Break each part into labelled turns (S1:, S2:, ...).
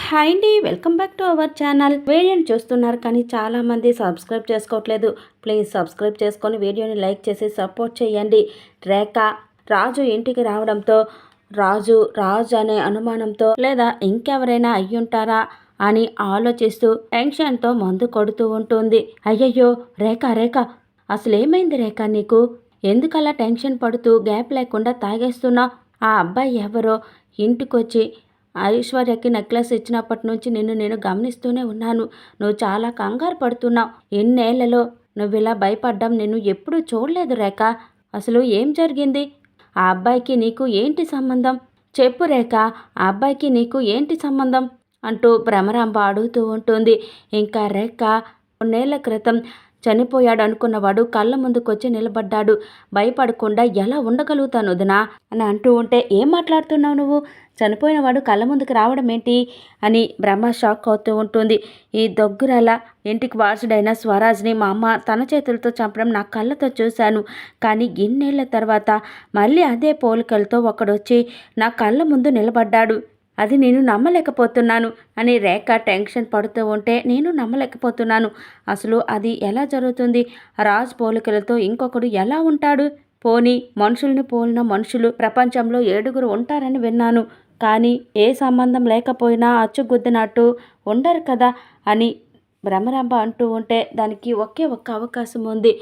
S1: Hi అండి, welcome back to our channel. వీడియోని చూస్తున్నారు కానీ చాలామంది సబ్స్క్రైబ్ చేసుకోవట్లేదు. ప్లీజ్ సబ్స్క్రైబ్ చేసుకొని వీడియోని లైక్ చేసి సపోర్ట్ చేయండి. రేఖ రాజు ఇంటికి రావడంతో రాజు అనే అనుమానంతో లేదా ఇంకెవరైనా అయ్యుంటారా అని ఆలోచిస్తూ టెన్షన్తో మందు కొడుతూ ఉంటుంది. అయ్యయ్యో రేఖ అసలేమైంది రేఖ, నీకు ఎందుకలా టెన్షన్ పడుతూ గ్యాప్ లేకుండా తాగేస్తున్నా? ఆ అబ్బాయి ఎవరో ఇంటికొచ్చి ఐశ్వర్యకి నెక్లెస్ ఇచ్చినప్పటి నుంచి నేను గమనిస్తూనే ఉన్నాను. నువ్వు చాలా కంగారు పడుతున్నావు. ఎన్నేళ్లలో నువ్వు ఇలా భయపడ్డం నేను ఎప్పుడూ చూడలేదు రేఖ. అసలు ఏం జరిగింది? ఆ అబ్బాయికి నీకు ఏంటి సంబంధం? చెప్పు రేఖ, ఆ అబ్బాయికి నీకు ఏంటి సంబంధం అంటూ భ్రమరాంబ అడుగుతూ ఉంటుంది. ఇంకా రేఖ కొన్నేళ్ల క్రితం చనిపోయాడు అనుకున్నవాడు కళ్ళ ముందుకొచ్చి నిలబడ్డాడు. భయపడకుండా ఎలా ఉండగలుగుతాను వదినా అని అంటూ ఉంటే, ఏం మాట్లాడుతున్నావు నువ్వు? చనిపోయినవాడు కళ్ళ ముందుకు రావడం ఏంటి అని బ్రహ్మ షాక్ అవుతూ ఉంటుంది. ఈ దొగ్గురల ఇంటికి వారసుడైన స్వరాజ్ని మా అమ్మ తన చేతులతో చంపడం నా కళ్ళతో చూశాను. కానీ ఇన్నేళ్ల తర్వాత మళ్ళీ అదే పోలికలతో ఒకడొచ్చి నా కళ్ళ ముందు నిలబడ్డాడు. అది నేను నమ్మలేకపోతున్నాను అని రేఖ టెన్షన్ పడుతూ ఉంటే, నేను నమ్మలేకపోతున్నాను. అసలు అది ఎలా జరుగుతుంది? రాజ్ పోలికలతో ఇంకొకడు ఎలా ఉంటాడు? పోనీ మనుషుల్ని పోలిన మనుషులు ప్రపంచంలో 7 ఉంటారని విన్నాను. కానీ ఏ సంబంధం లేకపోయినా అచ్చుగుద్దినట్టు ఉండరు కదా అని భ్రమరాంబ అంటూ ఉంటే, దానికి ఒకే ఒక్క అవకాశం ఉంది.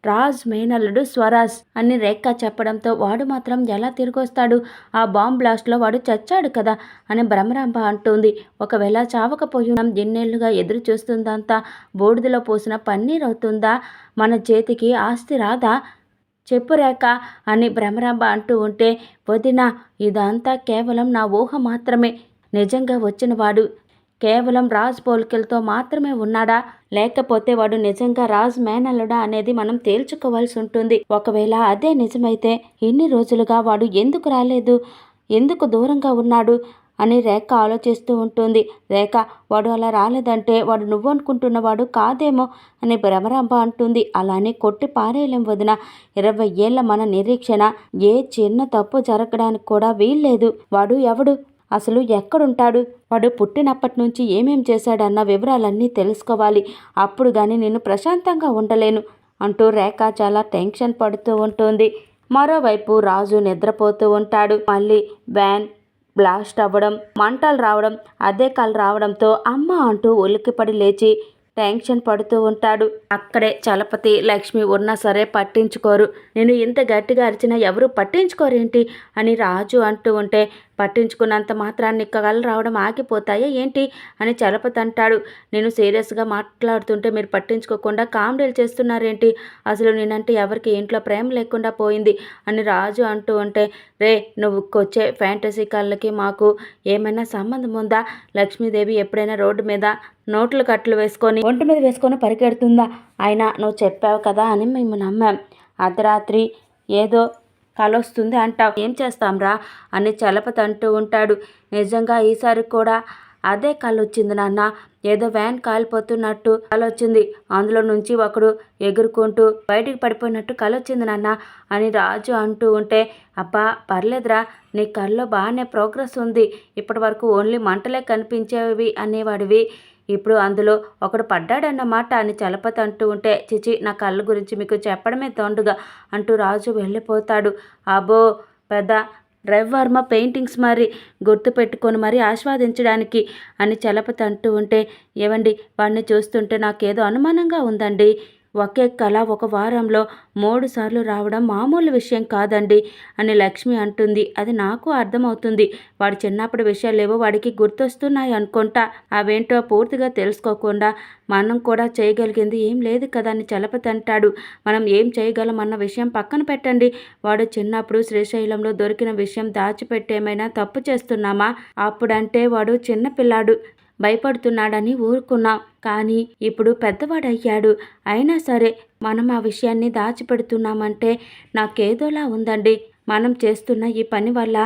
S1: రాజ్ మేనల్లుడు స్వరాజ్ అని రేఖ చెప్పడంతో, వాడు మాత్రం ఎలా తిరిగొస్తాడు? ఆ బాంబ్ బ్లాస్ట్లో వాడు చచ్చాడు కదా అని భ్రమరాంబ అంటుంది. ఒకవేళ చావకపోయినా ఎన్నేళ్లుగా ఎదురు చూస్తుందంతా బూడిదలో పోసిన పన్నీర్ అవుతుందా? మన చేతికి ఆస్తి రాదా? చెప్పు రేఖ అని భ్రమరాంబ అంటూ ఉంటే, వదినా ఇదంతా కేవలం నా ఊహ మాత్రమే. నిజంగా వచ్చినవాడు కేవలం రాజ్ పోలికలతో మాత్రమే ఉన్నాడా, లేకపోతే వాడు నిజంగా రాజ్ మేనల్లుడా అనేది మనం తేల్చుకోవాల్సి ఉంటుంది. ఒకవేళ అదే నిజమైతే ఇన్ని రోజులుగా వాడు ఎందుకు రాలేదు, ఎందుకు దూరంగా ఉన్నాడు అని రేఖ ఆలోచిస్తూ ఉంటుంది. రేఖ, వాడు అలా రాలేదంటే వాడు నువ్వు అనుకుంటున్నవాడు కాదేమో అని భ్రమరాంబ అంటుంది. అలానే కొట్టి పారేయలేం వదిన. 20 ఏళ్ల మన నిరీక్షణ ఏ చిన్న తప్పు జరగడానికి కూడా వీల్లేదు. వాడు ఎవడు, అసలు ఎక్కడుంటాడు, వాడు పుట్టినప్పటి నుంచి ఏమేం చేశాడన్న వివరాలన్నీ తెలుసుకోవాలి. అప్పుడు కానీ నేను ప్రశాంతంగా ఉండలేను అంటూ రేఖ చాలా టెన్షన్ పడుతూ ఉంటుంది. మరోవైపు రాజు నిద్రపోతూ ఉంటాడు. మళ్ళీ వ్యాన్ బ్లాస్ట్ అవ్వడం, మంటలు రావడం, అదే కళ్ళు రావడంతో అమ్మ అంటూ ఉలిక్కిపడి లేచి టెన్షన్ పడుతూ ఉంటాడు. అక్కడే చలపతి లక్ష్మి ఉన్నా సరే పట్టించుకోరు. నేను ఇంత గట్టిగా అరిచినా ఎవరు పట్టించుకోరేంటి అని రాజు అంటూ ఉంటే, పట్టించుకున్నంత మాత్రాన్ని కళ్ళు రావడం ఆగిపోతాయా ఏంటి అని చలపతి అంటాడు. నేను సీరియస్గా మాట్లాడుతుంటే మీరు పట్టించుకోకుండా కామెడీలు చేస్తున్నారేంటి? అసలు నేనంటే ఎవరికి ఇంట్లో ప్రేమ లేకుండా పోయింది అని రాజు అంటూ ఉంటే, రే నువ్వు వచ్చే ఫ్యాంటసీ కళ్ళకి మాకు ఏమైనా సంబంధం ఉందా? లక్ష్మీదేవి ఎప్పుడైనా రోడ్డు మీద నోట్లు కట్లు వేసుకొని ఒంటి మీద వేసుకొని పరిగెడుతుందా? అయినా నువ్వు చెప్పావు కదా అని మేము నమ్మాం. అర్ధరాత్రి ఏదో కలొస్తుంది అంటావు, ఏం చేస్తాంరా అని చలపతి అంటూ ఉంటాడు. నిజంగా ఈసారి కూడా అదే కళ్ళు వచ్చింది నాన్న. ఏదో వ్యాన్ కాలిపోతున్నట్టు కలొచ్చింది. అందులో నుంచి ఒకడు ఎగురుకుంటూ బయటికి పడిపోయినట్టు కలొచ్చింది నాన్న అని రాజు అంటూ ఉంటే, అబ్బా పర్లేదురా, నీ కళ్ళలో బాగానే ప్రోగ్రెస్ ఉంది. ఇప్పటి వరకు ఓన్లీ మంటలే కనిపించేవి అనేవాడివి, ఇప్పుడు అందులో ఒకడు పడ్డాడన్నమాట అని చలపతి అంటూ ఉంటే, చిచి నా కళ్ళ గురించి మీకు చెప్పడమే తొండుగా అంటూ రాజు వెళ్ళిపోతాడు. అబ్బో పెద్ద రవివర్మ పెయింటింగ్స్ మరి గుర్తుపెట్టుకొని మరి ఆస్వాదించడానికి అని చలపతి అంటూ ఉంటే, ఏవండి వాడిని చూస్తుంటే నాకేదో అనుమానంగా ఉందండి. ఒకే కళ ఒక వారంలో 3 సార్లు రావడం మామూలు విషయం కాదండి అని లక్ష్మి అంటుంది. అది నాకు అర్థమవుతుంది. వాడి చిన్నప్పటి విషయాలేవో వాడికి గుర్తొస్తున్నాయి అనుకుంటా. అవేంటో పూర్తిగా తెలుసుకోకుండా మనం కూడా చేయగలిగింది ఏం లేదు కదా అని చలపతి అంటాడు. మనం ఏం చేయగలం అన్న విషయం పక్కన పెట్టండి. వాడు చిన్నప్పుడు శ్రీశైలంలో దొరికిన విషయం దాచిపెట్టేమైనా తప్పు చేస్తున్నామా? అప్పుడంటే వాడు చిన్నపిల్లాడు, భయపడుతున్నాడని ఊరుకున్నాం. కానీ ఇప్పుడు పెద్దవాడయ్యాడు. అయినా సరే మనం ఆ విషయాన్ని దాచిపెడుతున్నామంటే నాకేదోలా ఉందండి. మనం చేస్తున్న ఈ పని వల్ల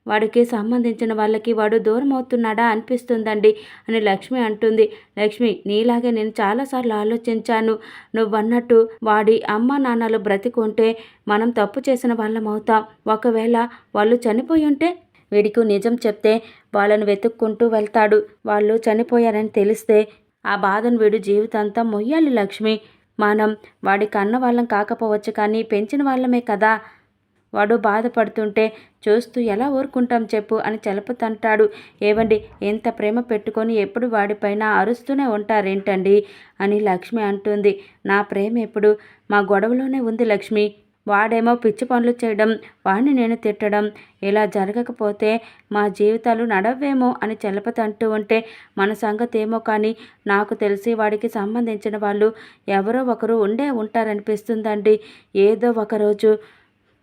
S1: వాడికి సంబంధించిన వాళ్ళకి వాడు దూరం అవుతున్నాడా అనిపిస్తుందండి అని లక్ష్మి అంటుంది. లక్ష్మి, నీలాగే నేను చాలాసార్లు ఆలోచించాను. నువ్వన్నట్టు వాడి అమ్మ నాన్నలు బ్రతికుంటే మనం తప్పు చేసిన వాళ్ళం అవుతాం. ఒకవేళ వాళ్ళు చనిపోయి ఉంటే వీడికి నిజం చెప్తే వాళ్ళని వెతుక్కుంటూ వెళ్తాడు. వాళ్ళు చనిపోయారని తెలిస్తే ఆ బాధను వీడు జీవితాంతం మొయ్యాలి లక్ష్మి. మనం వాడి కన్న వాళ్ళం కాకపోవచ్చు కానీ పెంచిన వాళ్ళమే కదా. వాడు బాధపడుతుంటే చూస్తూ ఎలా ఊరుకుంటాం చెప్పు అని చలపతంటాడు. ఏవండి, ఎంత ప్రేమ పెట్టుకొని ఎప్పుడు వాడిపైన అరుస్తూనే ఉంటారేంటండి అని లక్ష్మి అంటుంది. నా ప్రేమ ఎప్పుడు మా గొడవలోనే ఉంది లక్ష్మి. వాడేమో పిచ్చి పనులు చేయడం, వాడిని నేను తిట్టడం, ఇలా జరగకపోతే మా జీవితాలు నడవేమో అని చలపతి అంటూ ఉంటే మన సంగతి ఏమో కానీ నాకు తెలిసి వాడికి సంబంధించిన వాళ్ళు ఎవరో ఒకరు ఉంటారనిపిస్తుందండి. ఏదో ఒకరోజు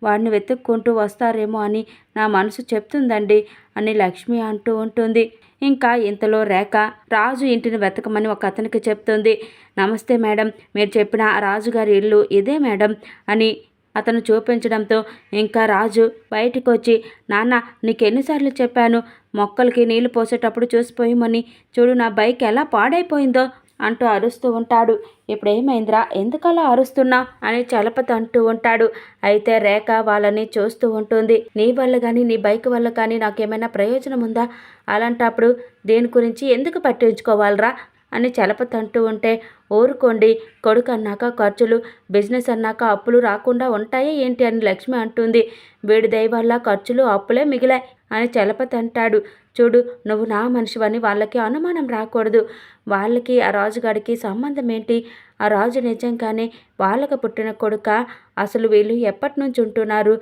S1: వాడిని వెతుక్కుంటూ వస్తారేమో అని నా మనసు చెప్తుందండి అని లక్ష్మి అంటూ ఉంటుంది. ఇంకా ఇంతలో రేఖ రాజు ఇంటిని వెతకమని ఒక అతనికి చెప్తుంది. నమస్తే మేడం, మీరు చెప్పిన ఆ రాజుగారి ఇల్లు ఇదే మేడం అని అతను చూపించడంతో ఇంకా రాజు బయటికి వచ్చి, నాన్న నీకెన్నిసార్లు చెప్పాను మొక్కలకి నీళ్లు పోసేటప్పుడు చూసిపోయమని, చూడు నా బైక్ ఎలా పాడైపోయిందో అంటూ అరుస్తూ ఉంటాడు. ఇప్పుడేమైందిరా, ఎందుకలా అరుస్తున్నా అని చలపతి అంటూ ఉంటాడు. అయితే రేఖ వాళ్ళని చూస్తూ ఉంటుంది. నీ వల్ల కానీ నీ బైక్ వల్ల కానీ నాకేమైనా ప్రయోజనం ఉందా? అలాంటప్పుడు దేని గురించి ఎందుకు పట్టించుకోవాలరా అని చలపతి అంటూ ఉంటే, ఊరుకోండి, కొడుకు అన్నాక ఖర్చులు, బిజినెస్ అన్నాక అప్పులు రాకుండా ఉంటాయా ఏంటి అని లక్ష్మి అంటుంది. వీడి దయ వల్ల ఖర్చులు అప్పులే మిగిలాయి అని చలపతి అంటాడు. చూడు, నువ్వు నా మనిషివని వాళ్ళకి అనుమానం రాకూడదు. వాళ్ళకి ఆ రాజుగాడికి సంబంధం ఏంటి? ఆ రాజు నిజంగానే వాళ్ళకు పుట్టిన కొడుక? అసలు వీళ్ళు ఎప్పటి నుంచి ఉంటున్నారు?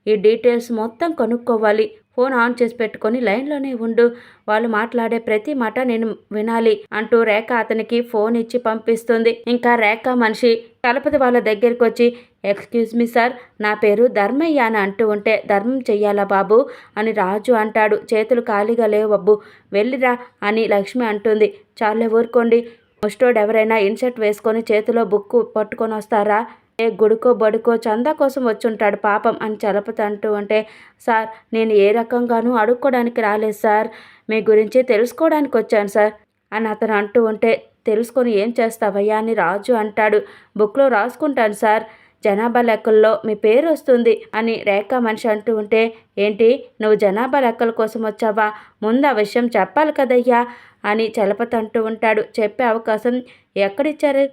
S1: ఈ డీటెయిల్స్ మొత్తం కనుక్కోవాలి. ఫోన్ ఆన్ చేసి పెట్టుకొని లైన్లోనే ఉండు. వాళ్ళు మాట్లాడే ప్రతి మాట నేను వినాలి అంటూ రేఖ అతనికి ఫోన్ ఇచ్చి పంపిస్తుంది. ఇంకా రేఖ మనిషి చలపతి వాళ్ళ దగ్గరికి వచ్చి, ఎక్స్క్యూజ్ మీ సార్, నా పేరు ధర్మయ్య అని అంటూ ఉంటే, ధర్మం చెయ్యాలా బాబు అని రాజు అంటాడు. చేతులు ఖాళీగా లేవు బాబు, వెళ్ళిరా అని లక్ష్మి అంటుంది. చాలే ఊరుకోండి, ముస్టోడు ఎవరైనా ఇన్సెట్ వేసుకొని చేతిలో బుక్కు పట్టుకొని వస్తారా? ఏ గుడికో బడుకో చందా కోసం వచ్చుంటాడు పాపం అని చలపతి అంటూ ఉంటే, సార్ నేను ఏ రకంగానూ అడుక్కోవడానికి రాలేదు సార్, మీ గురించి తెలుసుకోవడానికి వచ్చాను సార్ అని అతను అంటూ ఉంటే, తెలుసుకొని ఏం చేస్తావయ్యా అని రాజు అంటాడు. బుక్లో రాసుకుంటాను సార్, జనాభా లెక్కల్లో మీ పేరు వస్తుంది అని రేఖ మనిషి అంటూ ఉంటే, ఏంటి నువ్వు జనాభా లెక్కల కోసం వచ్చావా? ముందు ఆ విషయం చెప్పాలి కదయ్యా అని చలపతి అంటూ ఉంటాడు. చెప్పే అవకాశం ఎక్కడిచ్చారు?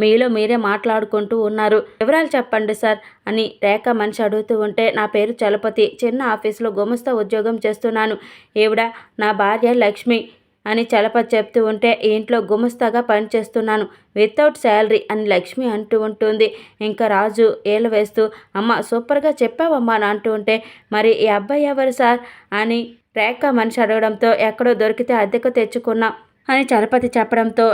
S1: మీలో మీరే మాట్లాడుకుంటూ ఉన్నారు, వివరాలు చెప్పండి సార్ అని రేఖ మనిషి అడుగుతూ ఉంటే, నా పేరు చలపతి, చిన్న ఆఫీసులో గుమస్తా ఉద్యోగం చేస్తున్నాను. ఈవిడ నా భార్య లక్ష్మి అని చలపతి చెప్తూ ఉంటే, ఈ ఇంట్లో గుమస్తాగా పనిచేస్తున్నాను వితౌట్ శాలరీ అని లక్ష్మి అంటూ ఉంటుంది. ఇంకా రాజు ఏళ్ళు వేస్తూ, అమ్మ సూపర్గా చెప్పావమ్మా అని అంటూ ఉంటే, మరి ఈ అబ్బాయి ఎవరు సార్ అని రేఖ మనిషి అడగడంతో, ఎక్కడో దొరికితే అద్దెకు తెచ్చుకున్నా అని చలపతి చెప్పడంతో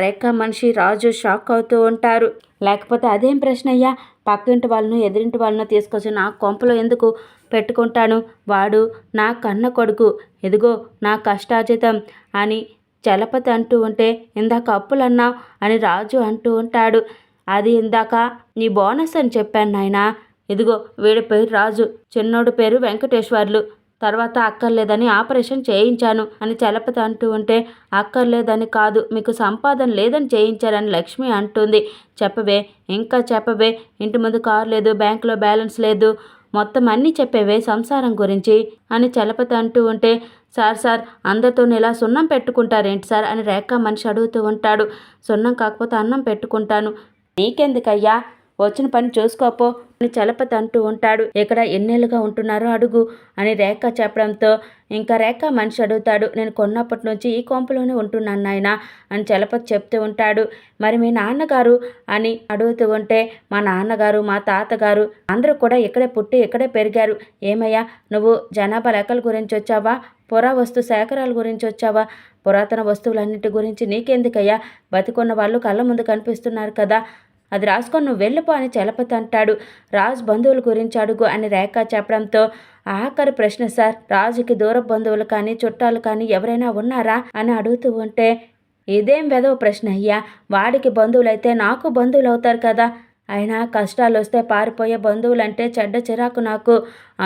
S1: రేఖ మనిషి రాజు షాక్ అవుతూ ఉంటారు. లేకపోతే అదేం ప్రశ్న అయ్యా, పక్కింటి వాళ్ళను ఎదురింటి వాళ్ళను తీసుకొచ్చి నా కొంపలో ఎందుకు పెట్టుకుంటాను? వాడు నా కన్న కొడుకు, ఎదుగో నా కష్టార్జితం అని చలపతి అంటూ ఉంటే, ఇందాక అప్పులన్నా అని రాజు అంటూ ఉంటాడు. అది ఇందాక నీ బోనస్ అని చెప్పాను నాయనా. ఇదిగో వీడి పేరు రాజు, చిన్నోడు పేరు వెంకటేశ్వర్లు, తర్వాత అక్కర్లేదని ఆపరేషన్ చేయించాను అని చలపతి అంటూ ఉంటే, అక్కర్లేదని కాదు, మీకు సంపాదన లేదని చేయించారని లక్ష్మి అంటుంది. చెప్పవే, ఇంకా చెప్పవే, ఇంటి ముందు కారు లేదు, బ్యాంకులో బ్యాలెన్స్ లేదు, మొత్తం అన్నీ చెప్పేవే సంసారం గురించి అని చలపతి అంటూ ఉంటే, సార్ అందరితో ఇలా సున్నం పెట్టుకుంటారేంటి సార్ అని రేఖ మనిషి అడుగుతూ ఉంటాడు. సున్నం కాకపోతే అన్నం పెట్టుకుంటాను, నీకెందుకయ్యా, వచ్చిన పని చూసుకోపో అని చలపతి అంటూ ఉంటాడు. ఇక్కడ ఎన్నేళ్ళుగా ఉంటున్నారో అడుగు అని రేఖ చెప్పడంతో ఇంకా రేఖ మనిషి అడుగుతాడు, నేను కొన్నప్పటి నుంచి ఈ కొంపలోనే ఉంటున్నాను నాయనా అని చలపతి చెప్తూ ఉంటాడు. మరి మీ నాన్నగారు అని అడుగుతూ ఉంటే, మా నాన్నగారు మా తాతగారు అందరూ కూడా ఇక్కడే పుట్టి ఇక్కడే పెరిగారు. ఏమయ్యా, నువ్వు జనాభా లెక్కల గురించి వచ్చావా, పురావస్తు సేకరాల గురించి వచ్చావా? పురాతన వస్తువులన్నిటి గురించి నీకెందుకయ్యా, బతికున్న వాళ్ళు కళ్ళ ముందు కనిపిస్తున్నారు కదా, అది రాసుకొని నువ్వు వెళ్ళిపో అని చలపతి అంటాడు. రాజు బంధువుల గురించి అడుగు అని రేఖ చెప్పడంతో, ఆఖరి ప్రశ్న సార్, రాజుకి దూర బంధువులు కానీ చుట్టాలు కానీ ఎవరైనా ఉన్నారా అని అడుగుతూ ఉంటే, ఇదేం వెదవ ప్రశ్న అయ్యా, వాడికి బంధువులైతే నాకు బంధువులు అవుతారు కదా, అయినా కష్టాలు వస్తే పారిపోయే బంధువులంటే చెడ్డ చిరాకు నాకు,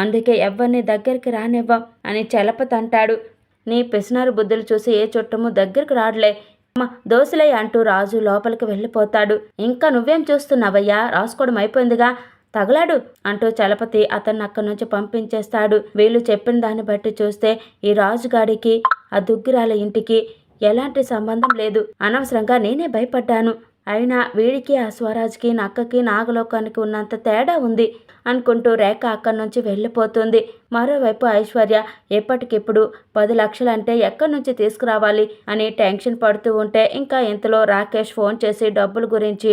S1: అందుకే ఎవరిని దగ్గరికి రానివ్వం అని చలపతి అంటాడు. నీ పిసినారు బుద్ధులు చూసి ఏ చుట్టము దగ్గరికి రాడలే, అమ్మ దోశలే అంటూ రాజు లోపలికి వెళ్ళిపోతాడు. ఇంకా నువ్వేం చూస్తున్నావయ్యా, రాసుకోవడం అయిపోయిందిగా తగలాడు అంటూ చలపతి అతన్ని అక్కడి నుంచి పంపించేస్తాడు. వీళ్ళు చెప్పిన దాన్ని బట్టి చూస్తే ఈ రాజుగాడికి ఆ దుగ్గిరాల ఇంటికి ఎలాంటి సంబంధం లేదు. అనవసరంగా నేనే భయపడ్డాను. అయినా వీడికి ఆ స్వరాజ్కి నక్కకి నాగలోకానికి ఉన్నంత తేడా ఉంది అనుకుంటూ రేఖ అక్కడి నుంచి వెళ్ళిపోతుంది. మరోవైపు ఐశ్వర్య ఎప్పటికిప్పుడు 10 లక్షలంటే ఎక్కడి నుంచి తీసుకురావాలి అని టెన్షన్ పడుతూ ఉంటే ఇంకా ఇంతలో రాకేష్ ఫోన్ చేసి డబ్బుల గురించి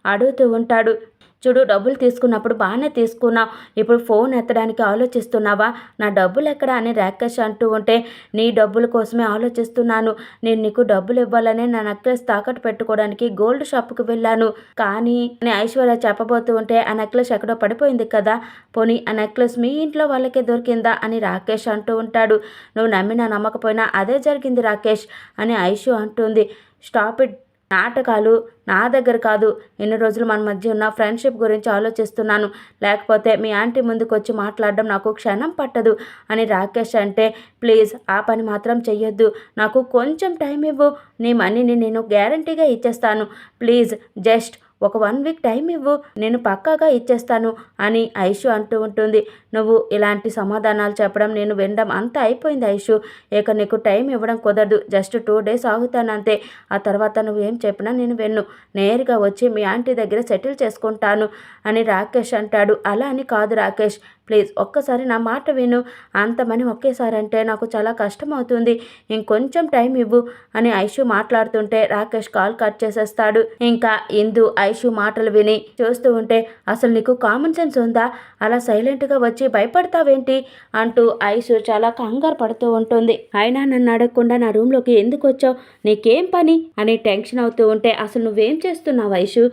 S1: అడుగుతూ ఉంటాడు. చూడు, డబ్బులు తీసుకున్నప్పుడు బాగానే తీసుకున్నావు, ఇప్పుడు ఫోన్ ఎత్తడానికి ఆలోచిస్తున్నావా? నా డబ్బులు ఎక్కడ అని రాకేష్ అంటూ ఉంటే, నీ డబ్బుల కోసమే ఆలోచిస్తున్నాను. నేను నీకు డబ్బులు ఇవ్వాలనే నా నెక్లెస్ తాకట్టు పెట్టుకోవడానికి గోల్డ్ షాప్కి వెళ్ళాను. కానీ అని ఐశ్వర్య చెప్పబోతూ ఉంటే, ఆ నెక్లెస్ ఎక్కడో పడిపోయింది కదా, పోనీ ఆ నెక్లెస్ మీ ఇంట్లో వాళ్ళకే దొరికిందా అని రాకేష్ అంటూ ఉంటాడు. నువ్వు నమ్మినా నమ్మకపోయినా అదే జరిగింది రాకేష్ అని ఐషు అంటుంది. స్టాప్ ఇట్, నాటకాలు నా దగ్గర కాదు. ఎన్ని రోజులు మన మధ్య ఉన్న ఫ్రెండ్షిప్ గురించి ఆలోచిస్తున్నాను. లేకపోతే మీ ఆంటీ ముందుకు వచ్చి మాట్లాడడం నాకు క్షణం పట్టదు అని రాకేష్ అంటే, ప్లీజ్ ఆ పని మాత్రం చెయ్యొద్దు. నాకు కొంచెం టైం ఇవ్వు. నీ మనీని నేను గ్యారంటీగా ఇచ్చేస్తాను. ప్లీజ్ జస్ట్ ఒక 1 వీక్ టైం ఇవ్వు, నేను పక్కాగా ఇచ్చేస్తాను అని ఐషు అంటూ ఉంటుంది. నువ్వు ఇలాంటి సమాధానాలు చెప్పడం నేను వినడం అంతా అయిపోయింది ఐషు. ఇక నీకు టైం ఇవ్వడం కుదరదు. జస్ట్ 2 డేస్ ఆగుతాను అంతే. ఆ తర్వాత నువ్వేం చెప్పినా నేను విన్ను. నేరుగా వచ్చి మీ ఆంటీ దగ్గర సెటిల్ చేసుకుంటాను అని రాకేష్ అంటాడు. అలా అని కాదు రాకేష్, ప్లీజ్ ఒక్కసారి నా మాట విను. అంత మనీ ఒకేసారి అంటే నాకు చాలా కష్టం అవుతుంది. ఇంకొంచెం టైం ఇవ్వు అని ఐషు మాట్లాడుతుంటే రాకేష్ కాల్ కట్ చేసేస్తాడు. ఇంకా ఇందు ఐషు మాటలు విని చూస్తూ ఉంటే, అసలు నీకు కామన్ సెన్స్ ఉందా? అలా సైలెంట్గా వచ్చి భయపడతావేంటి అంటూ ఐషు చాలా కంగారు పడుతూ ఉంటుంది. అయినా నన్ను అడగకుండా నా రూమ్లోకి ఎందుకు వచ్చావు? నీకేం పని అని టెన్షన్ అవుతూ ఉంటే, అసలు నువ్వేం చేస్తున్నావు ఐషు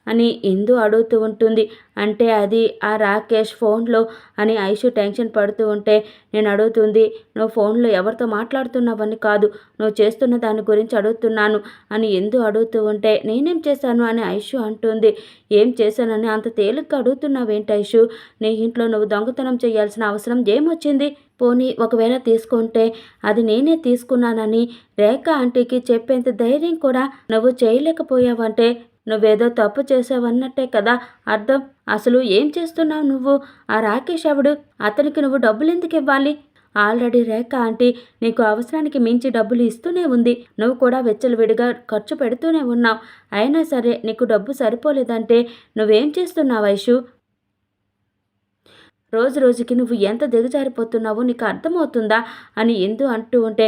S1: అని ఇందు అడుగుతూ ఉంటుంది. అంటే అది ఆ రాకేష్ ఫోన్లో అని ఐషు టెన్షన్ పడుతూ ఉంటే, నేను అడుగుతుంది నువ్వు ఫోన్లో ఎవరితో మాట్లాడుతున్నావని కాదు, నువ్వు చేస్తున్న దాని గురించి అడుగుతున్నాను అని ఇందు అడుగుతూ ఉంటే, నేనేం చేశాను అని ఐషు అంటుంది. ఏం చేశానని అంత తేలిగ్గా అడుగుతున్నావేంటి ఐషు? నీ ఇంట్లో నువ్వు దొంగతనం చేయాల్సిన అవసరం ఏమొచ్చింది? పోనీ ఒకవేళ తీసుకుంటే అది నేనే తీసుకున్నానని రేఖ ఆంటీకి చెప్పేంత ధైర్యం కూడా నువ్వు చేయలేకపోయావంటే నువ్వేదో తప్పు చేసావన్నట్టే కదా అర్థం. అసలు ఏం చేస్తున్నావు నువ్వు? ఆ రాకేష్ ఎవడు? అతనికి నువ్వు డబ్బులు ఎందుకు ఇవ్వాలి? ఆల్రెడీ రేఖ ఆంటీ నీకు అవసరానికి మించి డబ్బులు ఇస్తూనే ఉంది. నువ్వు కూడా వెచ్చలవిడిగా ఖర్చు పెడుతూనే ఉన్నావు. అయినా సరే నీకు డబ్బు సరిపోలేదంటే నువ్వేం చేస్తున్నావు ఐషు? రోజు రోజుకి నువ్వు ఎంత దిగజారిపోతున్నావో నీకు అర్థమవుతుందా అని ఎందు అంటూ ఉంటే,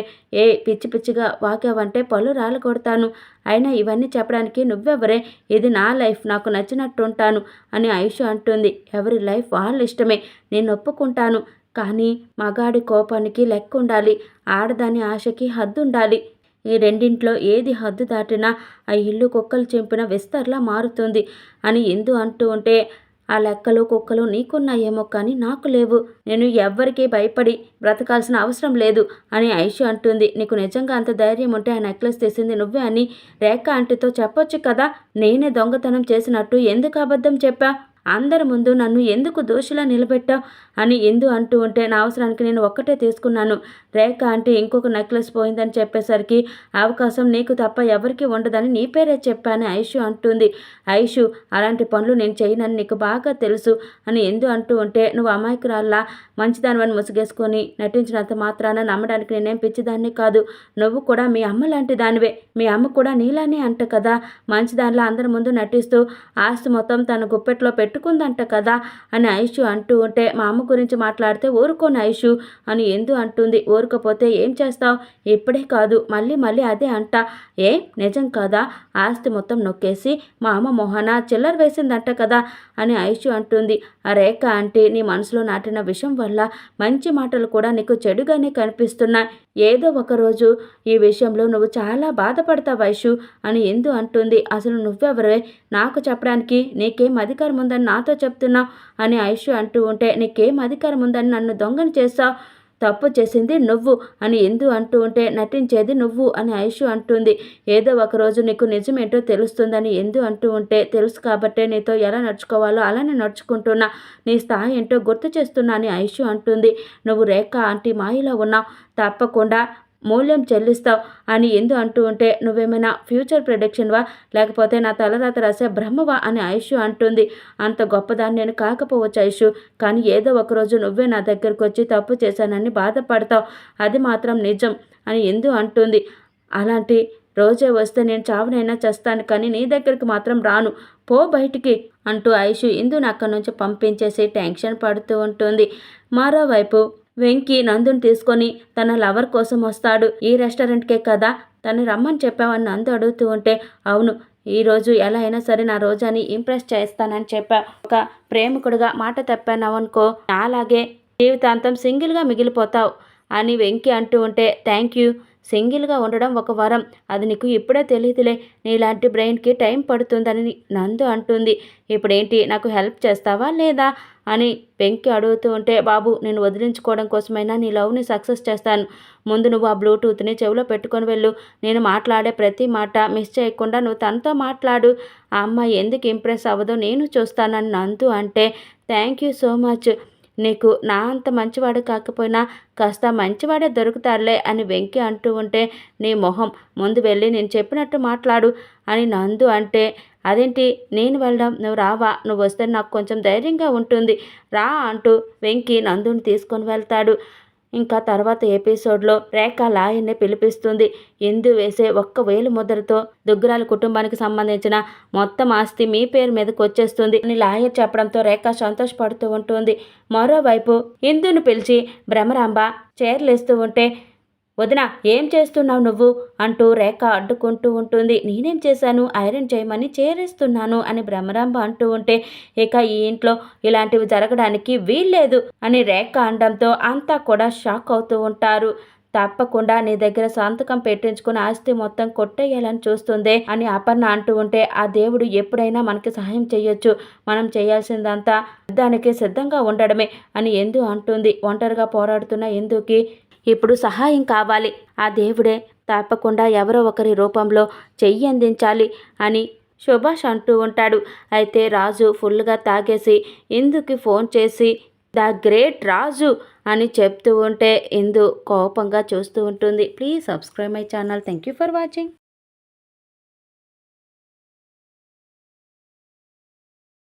S1: పిచ్చి పిచ్చిగా వాకావంటే పళ్ళు రాళ్ళు కొడతాను. అయినా ఇవన్నీ చెప్పడానికి నువ్వెవరే? ఇది నా లైఫ్, నాకు నచ్చినట్టు ఉంటాను అని ఐషు అంటుంది. ఎవరి లైఫ్ వాళ్ళ ఇష్టమే, నేను ఒప్పుకుంటాను. కానీ మగాడి కోపానికి లెక్క ఉండాలి, ఆడదాని ఆశకి హద్దు ఉండాలి. ఈ రెండింట్లో ఏది హద్దు దాటినా ఆ ఇల్లు కుక్కలు చింపిన విస్తర్లా మారుతుంది అని ఎందు అంటూ ఉంటే, ఆ లెక్కలు కుక్కలు నీకున్నాయేమో కానీ నాకు లేవు. నేను ఎవ్వరికీ భయపడి బ్రతకాల్సిన అవసరం లేదు అని ఐషు అంటుంది. నీకు నిజంగా అంత ధైర్యం ఉంటే ఆ నెక్లెస్ తీసింది నువ్వే అని రేఖ ఆంటీతో చెప్పొచ్చు కదా. నేనే దొంగతనం చేసినట్టు ఎందుకు అబద్ధం చెప్పా? అందరి ముందు నన్ను ఎందుకు దోషిలా నిలబెట్టావు అని ఎందు అంటూ ఉంటే, నా అవసరానికి నేను ఒక్కటే తీసుకున్నాను. రేఖ ఆంటీ ఇంకొక నెక్లెస్ పోయిందని చెప్పేసరికి అవకాశం నీకు తప్ప ఎవరికి ఉండదని నీ పేరే చెప్పాను ఐషు అంటుంది. ఐషు, అలాంటి పనులు నేను చేయనని నీకు బాగా తెలుసు అని ఎందు అంటూ ఉంటే, నువ్వు అమాయకురాల్లా మంచిదానివని ముసుగేసుకొని నటించినంత మాత్రాన నమ్మడానికి నేనేం పిచ్చిదాన్ని కాదు. నువ్వు కూడా మీ అమ్మ లాంటి దానివే. మీ అమ్మ కూడా నీలానే అంట కదా, మంచిదానిలా అందరి ముందు నటిస్తూ ఆస్తి మొత్తం తన గుప్పెట్లో పెట్టుకుందంట కదా అని ఐషు అంటూ ఉంటే, మా అమ్మ గురించి మాట్లాడితే ఊరుకోను ఐషు అని ఎందు అంటుంది. ఊరుకపోతే ఏం చేస్తావు? ఇప్పుడే కాదు మళ్ళీ మళ్ళీ అదే అంట. నిజం కదా? ఆస్తి మొత్తం నొక్కేసి మా అమ్మ మొహన చిల్లర వేసిందంట కదా అని ఐషు అంటుంది. ఆ రేఖ ఆంటీ నీ మనసులో నాటిన విషం వల్ల మంచి మాటలు కూడా నీకు చెడుగానే కనిపిస్తున్నాయి. ఏదో ఒకరోజు ఈ విషయంలో నువ్వు చాలా బాధపడతావు ఐషు అని ఎందు అంటుంది. అసలు నువ్వెవరే నాకు చెప్పడానికి? నీకేం అధికారం ఉందని నాతో చెప్తున్నావు అని ఐషు అంటూ ఉంటే, నీకేం అధికారం ఉందని నన్ను దొంగని చేస్తావు? తప్పు చేసింది నువ్వు అని ఎందు అంటూ ఉంటే, నటించేది నువ్వు అని ఐషు అంటుంది. ఏదో ఒకరోజు నీకు నిజమేంటో తెలుస్తుందని ఎందు అంటూ ఉంటే, తెలుసు కాబట్టే నీతో ఎలా నడుచుకోవాలో అలానే నడుచుకుంటున్నా. నీ స్థాయి ఏంటో గుర్తు చేస్తున్నా అని ఐషు అంటుంది. నువ్వు రేఖ ఆంటీ మాయలో ఉన్నావు. తప్పకుండా మూల్యం చెల్లిస్తావు అని ఎందు అంటూ ఉంటే, నువ్వేమైనా ఫ్యూచర్ ప్రిడిక్షన్వా లేకపోతే నా తలరాత రాసే బ్రహ్మవా అని ఐషు అంటుంది. అంత గొప్పదాన్ని నేను కాకపోవచ్చు ఐషు, కానీ ఏదో ఒకరోజు నువ్వే నా దగ్గరకు వచ్చి తప్పు చేశానని బాధపడతావు, అది మాత్రం నిజం అని ఎందు అంటుంది. అలాంటి రోజే వస్తే నేను చావునైనా చేస్తాను, కానీ నీ దగ్గరికి మాత్రం రాను, పో బయటికి అంటూ ఐషు ఇందుని అక్కడి నుంచి పంపించేసి టెన్షన్ పడుతూ ఉంటుంది. మరోవైపు వెంకీ నందుని తీసుకొని తన లవర్ కోసం వస్తాడు. ఈ రెస్టారెంట్కే కదా తను రమ్మని చెప్పావని నందు అడుగుతూ ఉంటే, అవును, ఈరోజు ఎలా అయినా సరే నా రోజాని ఇంప్రెస్ చేస్తానని చెప్పా, ఒక ప్రేమికుడిగా మాట తప్పానవనుకో అలాగే జీవితాంతం సింగిల్గా మిగిలిపోతావు అని వెంకీ అంటూ ఉంటే, థ్యాంక్ యూ, సింగిల్గా ఉండడం ఒక వరం, అది నీకు ఇప్పుడే తెలియదులే, నీలాంటి బ్రెయిన్కి టైం పడుతుందని నందు అంటుంది. ఇప్పుడేంటి, నాకు హెల్ప్ చేస్తావా లేదా అని వెంకీ అడుగుతూ ఉంటే, బాబు నేను వదిలించుకోవడం కోసమైనా నీ లవ్ని సక్సెస్ చేస్తాను, ముందు నువ్వు ఆ బ్లూటూత్ని చెవిలో పెట్టుకొని వెళ్ళు, నేను మాట్లాడే ప్రతి మాట మిస్ చేయకుండా నువ్వు తనతో మాట్లాడు, ఆ అమ్మాయి ఎందుకు ఇంప్రెస్ అవ్వదో నేను చూస్తానని నందు అంటే, థ్యాంక్ యూ సో మచ్, నీకు నా అంత మంచివాడు కాకపోయినా కాస్త మంచివాడే దొరుకుతాడులే అని వెంకీ అంటూ ఉంటే, నీ మొహం, ముందు వెళ్ళి నేను చెప్పినట్టు మాట్లాడు అని నందు అంటే, అదేంటి నేను వెళ్ళడం, నువ్వు రావా, నువ్వు వస్తే నాకు కొంచెం ధైర్యంగా ఉంటుంది, రా అంటూ వెంకీ నందుని తీసుకొని వెళ్తాడు. ఇంకా తర్వాత ఎపిసోడ్లో రేఖ లాయర్ని పిలిపిస్తుంది. ఇందు వేసే 1,000 ముద్రతో దుగ్గురాల కుటుంబానికి సంబంధించిన మొత్తం ఆస్తి మీ పేరు మీదకి వచ్చేస్తుంది అని లాయర్ చెప్పడంతో రేఖ సంతోషపడుతూ ఉంటుంది. మరోవైపు ఇందును పిలిచి భ్రమరాంబ చీరలేస్తూ ఉంటే, వదిన ఏం చేస్తున్నావు నువ్వు అంటూ రేఖ అడ్డుకుంటూ ఉంటుంది. నేనేం చేశాను, ఐరన్ చేయమని చేరేస్తున్నాను అని భ్రమరాంబ అంటూ ఉంటే, ఇక ఈ ఇంట్లో ఇలాంటివి జరగడానికి వీల్లేదు అని రేఖ అనడంతో అంతా కూడా షాక్ అవుతూ ఉంటారు. తప్పకుండా నీ దగ్గర సంతకం పెట్టించుకుని ఆస్తి మొత్తం కొట్టేయాలని చూస్తుందే అని అపర్ణ అంటూ ఉంటే, ఆ దేవుడు ఎప్పుడైనా మనకి సహాయం చేయొచ్చు, మనం చేయాల్సిందంతా యుద్ధానికి సిద్ధంగా ఉండడమే అని ఎందు అంటుంది. ఒంటరిగా పోరాడుతున్న ఎందుకి ఇప్పుడు సహాయం కావాలి, ఆ దేవుడే తప్పకుండా ఎవరో ఒకరి రూపంలో చెయ్యి అందించాలి అని సుభాష్ అంటూ ఉంటాడు. అయితే రాజు ఫుల్గా తాగేసి ఇందుకి ఫోన్ చేసి ద గ్రేట్ రాజు అని చెప్తూ ఉంటే ఇందు కోపంగా చూస్తూ ఉంటుంది. Please subscribe my channel. Thank you for watching.